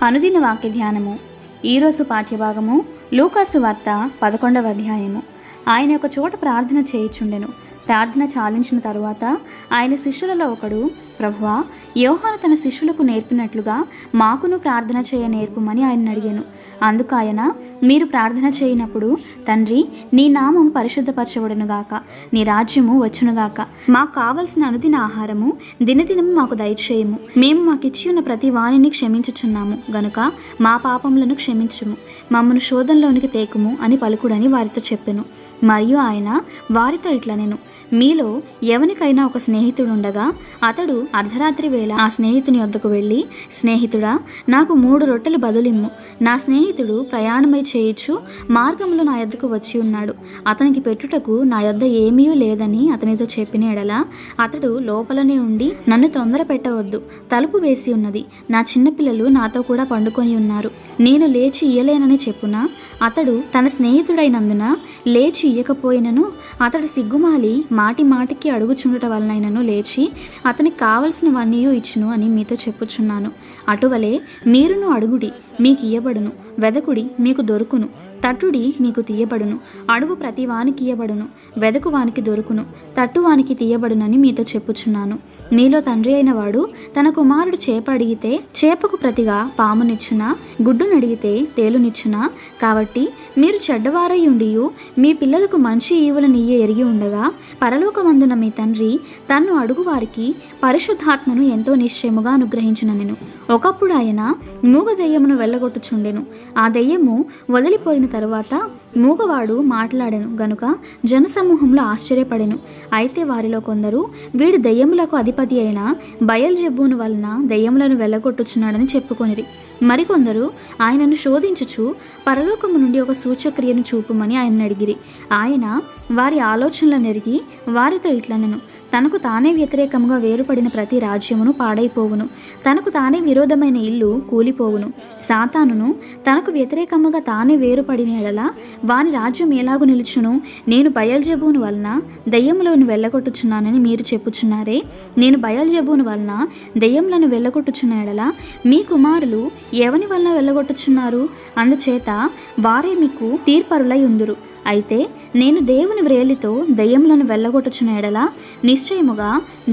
అనుదిన వాక్య ధ్యానము. ఈరోజు పాఠ్యభాగము లూకాసు వార్త 11వ అధ్యాయము. ఆయన ఒక చోట ప్రార్థన చేయుచుండెను. ప్రార్థన చాలించిన తరువాత ఆయన శిష్యులలో ఒకడు, ప్రభువా, యోహాను తన శిష్యులకు నేర్పినట్లుగా మాకును ప్రార్థన చేయ నేర్పుమని ఆయన అడిగాను. అందుకు ఆయన, మీరు ప్రార్థన చేయనప్పుడు, తండ్రి, నీ నామం పరిశుద్ధపరచబడునుగాక, నీ రాజ్యము వచ్చునుగాక, మాకు కావలసిన అనుదిన ఆహారము దినదినము మాకు దయచేయము. మేము మాకిచ్చి ఉన్న ప్రతి వాణిని క్షమించుచున్నాము గనుక మా పాపములను క్షమించుము, మమ్మను శోధనలోనికి తేకుము అని పలుకుడని వారితో చెప్పెను. మరియు ఆయన వారితో ఇట్లనెను, మీలో ఎవనికైనా ఒక స్నేహితుడుండగా అతడు అర్ధరాత్రి వేళ ఆ స్నేహితుని వద్దకు వెళ్ళి, స్నేహితుడా, నాకు 3 రొట్టెలు బదులిమ్ము, నా స్నేహితుడు ప్రయాణమై చేయుచు మార్గంలో నా యొద్దకు వచ్చి ఉన్నాడు, అతనికి పెట్టుటకు నా యొద్ద ఏమీ లేదని అతనితో చెప్పిన ఎడల, అతడు లోపలనే ఉండి, నన్ను తొందర పెట్టవద్దు, తలుపు వేసి ఉన్నది, నా చిన్నపిల్లలు నాతో కూడా పండుకొని ఉన్నారు, నేను లేచి ఇయ్యలేనని చెప్పునా? అతడు తన స్నేహితుడైనందున లేచి ఇయ్యకపోయినను, అతడు సిగ్గుమాలి మాటి మాటికి అడుగుచుండుట వలనైనను లేచి అతనికి కావలసినవన్నీ ఇచ్చును అని మీతో చెప్పుచున్నాను. అటువలే మీరును అడుగుడి, మీకు ఇయ్యబడును, వెదకుడి, మీకు దొరుకును, తట్టుడి, మీకు తీయబడును, అడుగు ప్రతి వానికి ఇయ్యబడును, వెదకు వానికి దొరుకును, తట్టు వానికి తీయబడునని మీతో చెప్పుచున్నాను. మీలో తండ్రి అయిన వాడు తన కుమారుడు చేప అడిగితే చేపకు ప్రతిగా పామునిచ్చునా? గుడ్డునడిగితే తేలునిచ్చునా? కాబట్టి మీరు చెడ్డవారై ఉండియు మీ పిల్లలకు మంచి ఈవులనియ్య ఎరిగి ఉండగా, పరలోకమందున మీ తండ్రి తన్ను అడుగు వారికి పరిశుద్ధాత్మను ఎంతో నిశ్చయముగా అనుగ్రహించుననెను. ఒకప్పుడు ఆయన మూగ దెయ్యమును వెళ్ళగొట్టుచుండెను. ఆ దెయ్యము వదిలిపోయిన తరువాత మూగవాడు మాట్లాడెను గనుక జనసమూహంలో ఆశ్చర్యపడెను. అయితే వారిలో కొందరు, వీడు దెయ్యములకు అధిపతి అయిన బయల్జెబూను వలన దెయ్యములను వెళ్ళగొట్టుచున్నాడని చెప్పుకొనిరి. మరికొందరు ఆయనను శోధించుచు పరలోకము నుండి ఒక సూచక్రియను చూపుమని ఆయన అడిగిరి. ఆయన వారి ఆలోచనలను ఎరిగి వారితో ఇట్లనెను, తనకు తానే వ్యతిరేకంగా వేరుపడిన ప్రతి రాజ్యమును పాడైపోవును, తనకు తానే విరోధమైన ఇల్లు కూలిపోవును. సాతానును తనకు వ్యతిరేకముగా తానే వేరుపడిన ఎడల వాని రాజ్యం ఎలాగు నిలుచును? నేను బయల్జెబూను వలన దెయ్యములను వెళ్ళగొట్టుచున్నానని మీరు చెప్పుచున్నారే, నేను బయల్జెబూను వలన దెయ్యములను వెళ్ళగొట్టుచున్న ఎడల మీ కుమారులు ఎవని వలన వెళ్ళగొట్టుచున్నారు? అందుచేత వారే మీకు తీర్పరులై ఉందురు. అయితే నేను దేవుని వ్రేలితో దెయ్యములను వెళ్ళగొట్టుచున్న ఎడల నిశ్చయముగా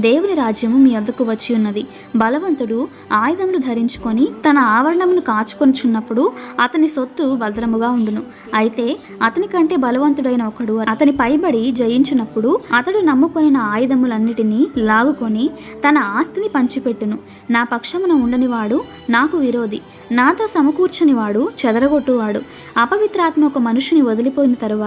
దేవుని రాజ్యము మీ వద్దకు వచ్చి ఉన్నది. బలవంతుడు ఆయుధములు ధరించుకొని తన ఆవరణమును కాచుకొనుచున్నప్పుడు అతని సొత్తు భద్రముగా ఉండును. అయితే అతని కంటే బలవంతుడైన ఒకడు అతని పైబడి జయించినప్పుడు అతడు నమ్ముకొనిన ఆయుధములన్నిటినీ లాగుకొని తన ఆస్తిని పంచిపెట్టును. నా పక్షమున ఉండని వాడు నాకు విరోధి, నాతో సమకూర్చని వాడు చెదరగొట్టువాడు. అపవిత్రాత్మ ఒక మనుషుని వదిలిపోయిన తరువాత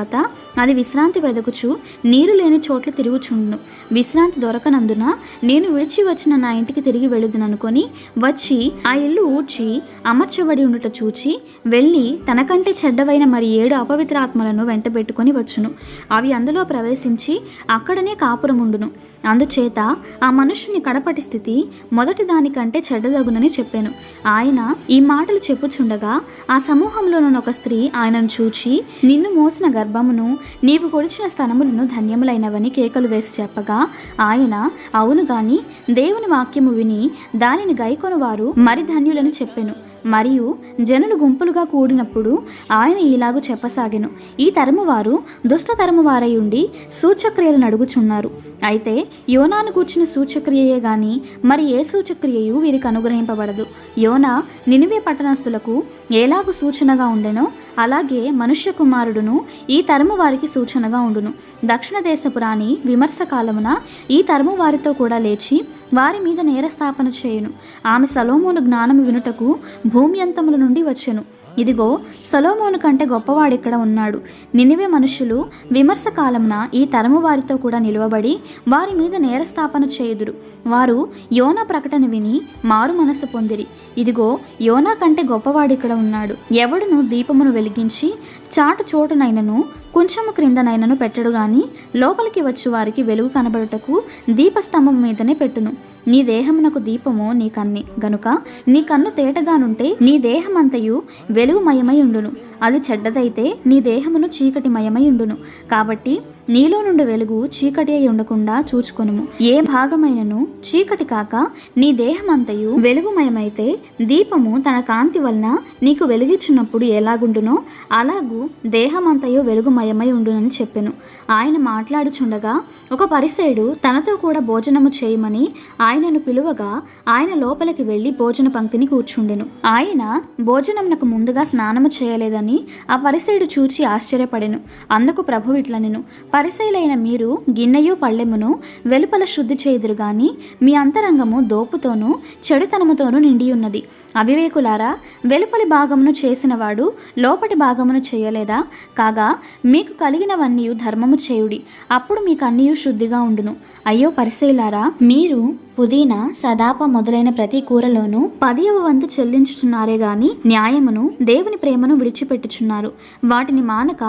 అది విశ్రాంతి వెదకుచు నీరు లేని చోట్ల తిరుగుచుండును. విశ్రాంతి దొరకనందున నేను విడిచి వచ్చిన నా ఇంటికి తిరిగి వెళ్ళుదుననుకొని వచ్చి ఆ ఇల్లు ఊడ్చి అమర్చబడి ఉండుట చూచి వెళ్ళి తనకంటే చెడ్డవైన మరి 7 అపవిత్రాత్మలను వెంటబెట్టుకొని వచ్చును. అవి అందులో ప్రవేశించి అక్కడనే కాపురముండును. అందుచేత ఆ మనుషుని కడపటి స్థితి మొదటి దానికంటే చెడ్డదగునని చెప్పాను. ఆయన ఈ మాటలు చెప్పుచుండగా ఆ సమూహంలోనున్న స్త్రీ ఆయనను చూచి, నిన్ను మోసిన గర్భమును నీవు కొడిచిన స్తనములను ధన్యములైనవని కేకలు వేసి చెప్పగా, ఆయన, అవును గాని దేవుని వాక్యము విని దానిని గైకొను వారు మరి ధన్యులని చెప్పెను. మరియు జనులు గుంపులుగా కూడినప్పుడు ఆయన ఇలాగూ చెప్పసాగెను, ఈ తరము వారు దుష్ట తరము వారై ఉండి సూచక్రియలు నడుగుచున్నారు. అయితే యోనాను కూర్చిన సూచక్రియయే గాని మరి ఏ సూచక్రియయు వీరికి అనుగ్రహింపబడదు. యోనా నినివే పట్టణస్థులకు ఎలాగూ సూచనగా ఉండెనో అలాగే మనుష్య కుమారుడును ఈ తరము వారికి సూచనగా ఉండును. దక్షిణ దేశపు రాణి విమర్శ కాలమున ఈ తరము వారితో కూడా లేచి వారి మీద నేరస్థాపన చేయును. ఆమె సొలొమోను జ్ఞానము వినుటకు భూమి అంతముల నుండి వచ్చెను. ఇదిగో, సొలొమోను కంటే గొప్పవాడిక్కడ ఉన్నాడు. నినివే మనుషులు విమర్శ కాలమున ఈ తరము వారితో కూడా నిలువబడి వారి మీద నేరస్థాపన చేయుదురు. వారు యోనా ప్రకటన విని మారు మనస్సు పొందిరి. ఇదిగో, యోనా కంటే గొప్పవాడిక్కడ ఉన్నాడు. ఎవడును దీపమును వెలిగించి చాటు చోటునైనను కొంచెము క్రిందనైనను పెట్టడు గాని లోపలికి వచ్చు వారికి వెలుగు కనబడుటకు దీపస్తంభం మీదనే పెట్టును. నీ దేహమునకు దీపము నీ కన్నే గనుక నీ కన్ను తేటగానుంటే నీ దేహమంతయు వెలుగుమయమై ఉండును. అది చెడ్డదైతే నీ దేహమును చీకటిమయమై ఉండును. కాబట్టి నీలో నుండి వెలుగు చీకటి అయి ఉండకుండా చూచుకొనుము. ఏ భాగమైనను చీకటి కాక నీ దేహమంతయు వెలుగుమయమైతే దీపము తన కాంతి వలన నీకు వెలుగిచ్చినప్పుడు ఎలాగుండునో అలాగూ దేహమంతయు వెలుగుమయమై ఉండునని చెప్పెను. ఆయన మాట్లాడుచుండగా ఒక పరిసయుడు తనతో కూడా భోజనము చేయమని ఆయనను పిలువగా ఆయన లోపలికి వెళ్ళి భోజన పంక్తిని కూర్చుండెను. ఆయన భోజనమునకు ముందుగా స్నానము చేయలేదని ఆ పరిసయుడు చూచి ఆశ్చర్యపడెను. అందుకు ప్రభువు ఇట్లనెను, పరిసయులైన మీరు గిన్నెయు పళ్ళెమును వెలుపల శుద్ధి చేయుదురు గాని మీ అంతరంగము దోపుతోనూ చెడుతనముతోనూ నిండి ఉన్నది. అవివేకులారా, వెలుపలి భాగమును చేసినవాడు లోపటి భాగమును చేయలేదా? కాగా మీకు కలిగినవన్నీ ధర్మము చేయుడి, అప్పుడు మీకు అన్నీ శుద్ధిగా ఉండును. అయ్యో పరిసయులారా, మీరు పుదీనా సదాప మొదలైన ప్రతి కూరలోనూ 10వ వంతు చెల్లించుచున్నారే గాని న్యాయమును దేవుని ప్రేమను విడిచిపెట్టుచున్నారు. వాటిని మానక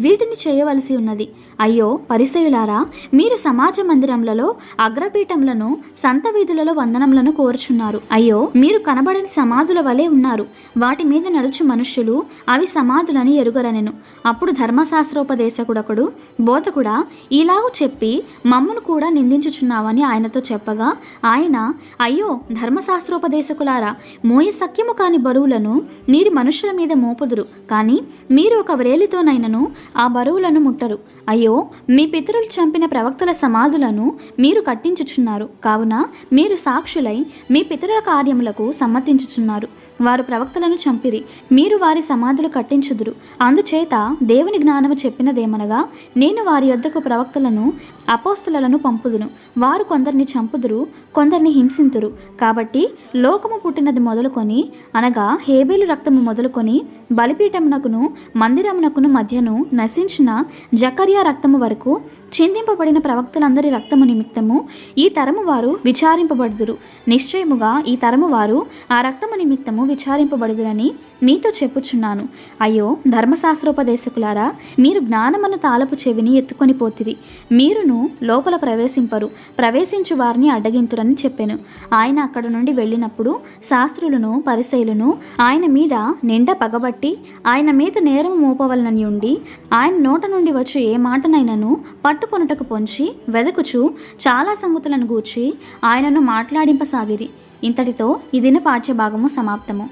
వీటిని చేయవలసి ఉన్నది. అయ్యో పరిసయులారా, మీరు సమాజ మందిరములలో అగ్రపీఠములను సంత వీధులలో వందనములను కోరుచున్నారు. అయ్యో, మీరు కనబడని సమాధుల వలె ఉన్నారు. వాటి మీద నడుచు మనుష్యులు అవి సమాధులని ఎరుగరనెను. అప్పుడు ధర్మశాస్త్రోపదేశకుడొకడు, బోధకుడా, ఇలాగు చెప్పి మమ్మును కూడా నిందించుచున్నావని ఆయనతో చెప్పగా ఆయన, అయ్యో ధర్మశాస్త్రోపదేశకులారా, మోయ సఖ్యము కాని బరువులను మీరు మనుషుల మీద మోపుదురు, కానీ మీరు ఒక వ్రేలితోనైనను ఆ బరువులను ముట్టరు. అయ్యో, మీ పితరులు చంపిన ప్రవక్తల సమాధులను మీరు కట్టించుచున్నారు. కావున మీరు సాక్షులై మీ పితరుల కార్యములకు సమ్మతించుచున్నారు. వారు ప్రవక్తలను చంపిరి, మీరు వారి సమాధులు కట్టించుదురు. అందుచేత దేవుని జ్ఞానము చెప్పినదేమనగా, నేను వారి యొద్దకు ప్రవక్తలను అపోస్తులను పంపుదును. వారు కొందరిని చంపుదురు, కొందరిని హింసింతురు. కాబట్టి లోకము పుట్టినది మొదలుకొని, అనగా హేబేలు రక్తము మొదలుకొని బలిపీఠమునకును మందిరమునకును మధ్యను నశించిన జకర్యా రక్తము వరకు చిందింపబడిన ప్రవక్తలందరి రక్తము నిమిత్తము ఈ తరము వారు విచారింపబడుదురు. నిశ్చయముగా ఈ తరము వారు ఆ రక్తము నిమిత్తము విచారింపబడుదురని మీతో చెప్పుచున్నాను. అయ్యో ధర్మశాస్త్రోపదేశకులారా, మీరు జ్ఞానమును తాళపు చెవిని ఎత్తుకొని పోతిరి, మీరును లోపల ప్రవేశింపరు, ప్రవేశించు వారిని అడ్డగింతురని చెప్పెను. ఆయన అక్కడ నుండి వెళ్ళినప్పుడు శాస్త్రులను పరిసయ్యులను ఆయన మీద నిండా పగబట్టి ఆయన మీద నేరము మోపవలనని ఉండి, ఆయన నోట నుండి వచ్చి ఏ మాటనైనను పట్టుకొనుటకు పొంచి వెదకుచు చాలా సంగతులను గూర్చి ఆయనను మాట్లాడింపసాగిరి. ఇంతటితో ఈ దిన పాఠ్యభాగము సమాప్తము.